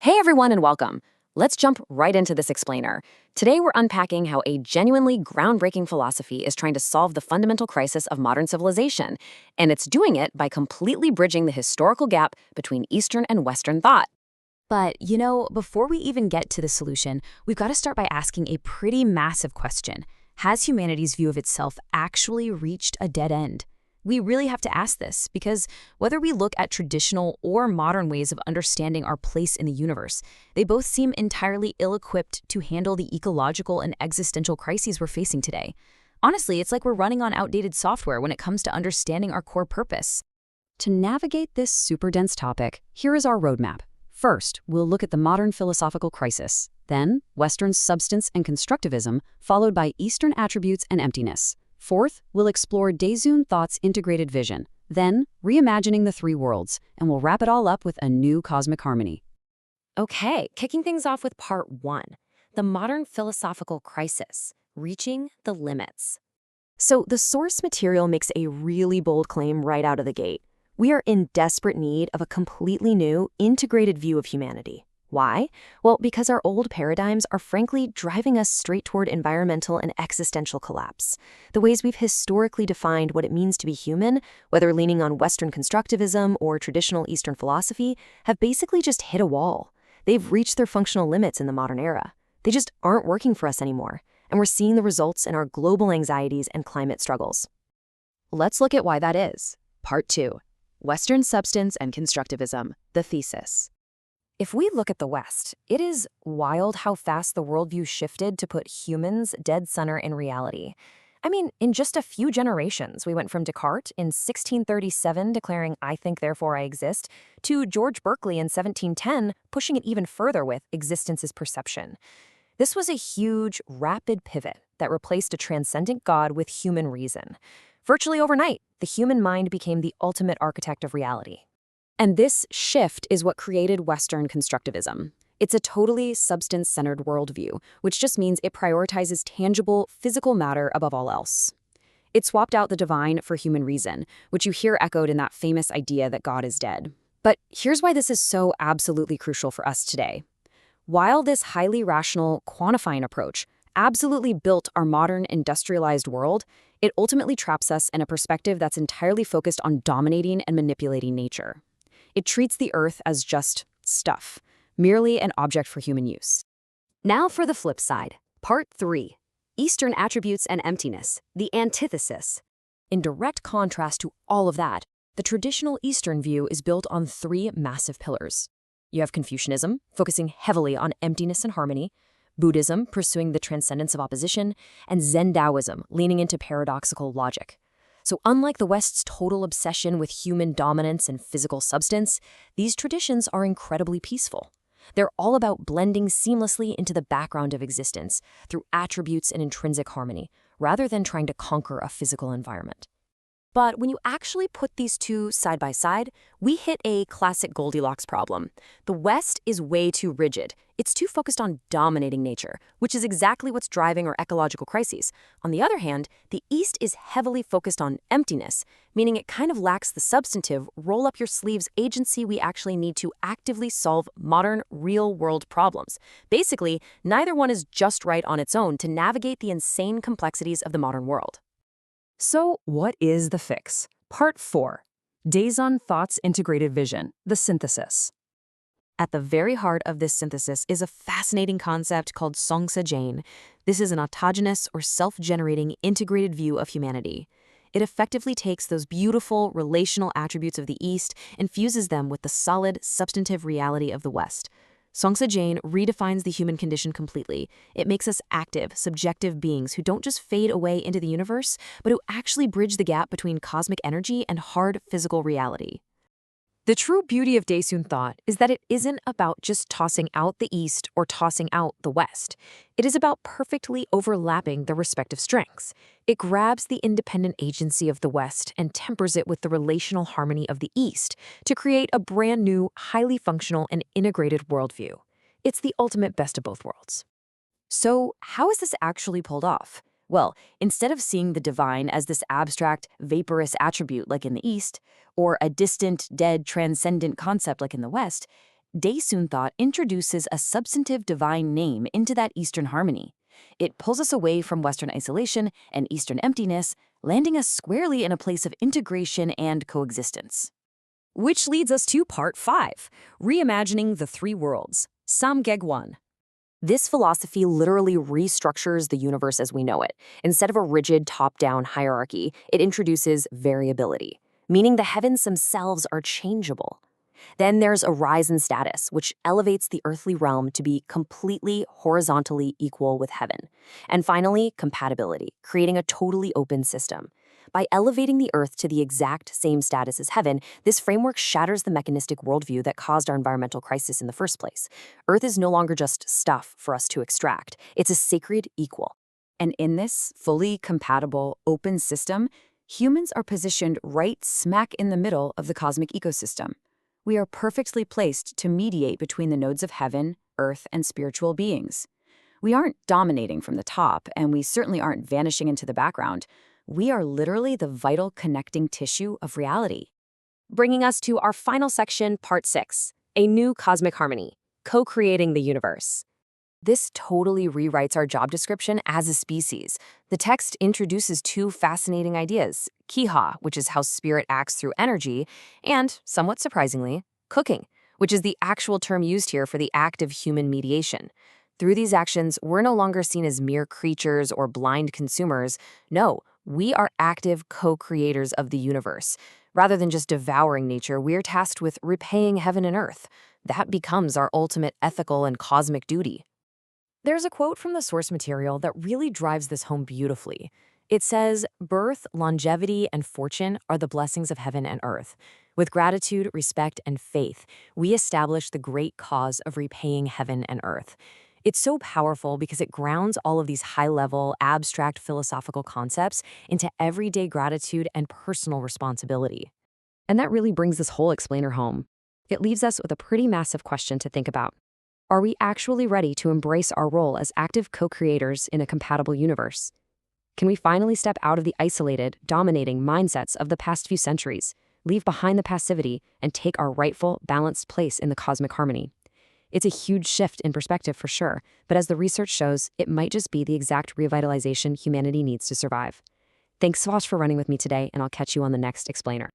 Hey everyone and welcome. Let's jump right into this explainer. Today we're unpacking how a genuinely groundbreaking philosophy is trying to solve the fundamental crisis of modern civilization, and it's doing it by completely bridging the historical gap between Eastern and Western thought. But before we even get to the solution, we've got to start by asking a pretty massive question. Has humanity's view of itself actually reached a dead end? We really have to ask this because whether we look at traditional or modern ways of understanding our place in the universe, they both seem entirely ill-equipped to handle the ecological and existential crises we're facing today. Honestly, it's like we're running on outdated software when it comes to understanding our core purpose. To navigate this super dense topic, here is our roadmap. First, we'll look at the modern philosophical crisis, then Western substance and constructivism, followed by Eastern attributes and emptiness. Fourth, we'll explore Daesun Thought's integrated vision, then reimagining the three worlds, and we'll wrap it all up with a new cosmic harmony. Okay, kicking things off with part one, the modern philosophical crisis, reaching the limits. So the source material makes a really bold claim right out of the gate. We are in desperate need of a completely new, integrated view of humanity. Why? Well, because our old paradigms are frankly driving us straight toward environmental and existential collapse. The ways we've historically defined what it means to be human, whether leaning on Western constructivism or traditional Eastern philosophy, have basically just hit a wall. They've reached their functional limits in the modern era. They just aren't working for us anymore, and we're seeing the results in our global anxieties and climate struggles. Let's look at why that is. Part 2. Western Substance and Constructivism, the Thesis. If we look at the West, it is wild how fast the worldview shifted to put humans dead center in reality. I mean, in just a few generations, we went from Descartes in 1637 declaring, "I think, therefore I exist," to George Berkeley in 1710 pushing it even further with "existence is perception." This was a huge, rapid pivot that replaced a transcendent God with human reason. Virtually overnight, the human mind became the ultimate architect of reality. And this shift is what created Western constructivism. It's a totally substance-centered worldview, which just means it prioritizes tangible, physical matter above all else. It swapped out the divine for human reason, which you hear echoed in that famous idea that God is dead. But here's why this is so absolutely crucial for us today. While this highly rational, quantifying approach absolutely built our modern industrialized world, it ultimately traps us in a perspective that's entirely focused on dominating and manipulating nature. It treats the earth as just stuff, merely an object for human use. Now for the flip side, part 3, Eastern attributes and emptiness, the antithesis. In direct contrast to all of that, the traditional Eastern view is built on 3 massive pillars. You have Confucianism, focusing heavily on emptiness and harmony, Buddhism, pursuing the transcendence of opposition, and Zen Taoism, leaning into paradoxical logic. So unlike the West's total obsession with human dominance and physical substance, these traditions are incredibly peaceful. They're all about blending seamlessly into the background of existence through attributes and intrinsic harmony, rather than trying to conquer a physical environment. But when you actually put these two side by side, we hit a classic Goldilocks problem. The West is way too rigid. It's too focused on dominating nature, which is exactly what's driving our ecological crises. On the other hand, the East is heavily focused on emptiness, meaning it kind of lacks the substantive, roll-up-your-sleeves agency we actually need to actively solve modern, real-world problems. Basically, neither one is just right on its own to navigate the insane complexities of the modern world. So, what is the fix? Part 4. Daesun Thought's integrated vision, the synthesis. At the very heart of this synthesis is a fascinating concept called Songsa-Jain. This is an autogenous or self-generating integrated view of humanity. It effectively takes those beautiful relational attributes of the East and fuses them with the solid, substantive reality of the West. Songsa-Jain redefines the human condition completely. It makes us active, subjective beings who don't just fade away into the universe, but who actually bridge the gap between cosmic energy and hard physical reality. The true beauty of Daesun thought is that it isn't about just tossing out the East or tossing out the West. It is about perfectly overlapping their respective strengths. It grabs the independent agency of the West and tempers it with the relational harmony of the East to create a brand new, highly functional and integrated worldview. It's the ultimate best of both worlds. So, how is this actually pulled off? Well, instead of seeing the divine as this abstract, vaporous attribute like in the East, or a distant, dead, transcendent concept like in the West, Daesun thought introduces a substantive divine name into that Eastern harmony. It pulls us away from Western isolation and Eastern emptiness, landing us squarely in a place of integration and coexistence. Which leads us to Part 5, Reimagining the Three Worlds, Samgeg-1. This philosophy literally restructures the universe as we know it. Instead of a rigid top-down hierarchy, it introduces variability, meaning the heavens themselves are changeable. Then there's a rise in status, which elevates the earthly realm to be completely horizontally equal with heaven. And finally, compatibility, creating a totally open system. By elevating the earth to the exact same status as heaven, this framework shatters the mechanistic worldview that caused our environmental crisis in the first place. Earth is no longer just stuff for us to extract. It's a sacred equal. And in this fully compatible, open system, humans are positioned right smack in the middle of the cosmic ecosystem. We are perfectly placed to mediate between the nodes of heaven, earth, and spiritual beings. We aren't dominating from the top, and we certainly aren't vanishing into the background. We are literally the vital connecting tissue of reality. Bringing us to our final section, Part 6, A New Cosmic Harmony, Co-Creating the Universe. This totally rewrites our job description as a species. The text introduces two fascinating ideas, kiha, which is how spirit acts through energy, and, somewhat surprisingly, cooking, which is the actual term used here for the act of human mediation. Through these actions, we're no longer seen as mere creatures or blind consumers. No, we are active co-creators of the universe. Rather than just devouring nature, we're tasked with repaying heaven and earth. That becomes our ultimate ethical and cosmic duty. There's a quote from the source material that really drives this home beautifully. It says, "Birth, longevity, and fortune are the blessings of heaven and earth. With gratitude, respect, and faith, we establish the great cause of repaying heaven and earth." It's so powerful because it grounds all of these high-level, abstract philosophical concepts into everyday gratitude and personal responsibility. And that really brings this whole explainer home. It leaves us with a pretty massive question to think about. Are we actually ready to embrace our role as active co-creators in a compatible universe? Can we finally step out of the isolated, dominating mindsets of the past few centuries, leave behind the passivity, and take our rightful, balanced place in the cosmic harmony? It's a huge shift in perspective for sure, but as the research shows, it might just be the exact revitalization humanity needs to survive. Thanks so much for running with me today, and I'll catch you on the next explainer.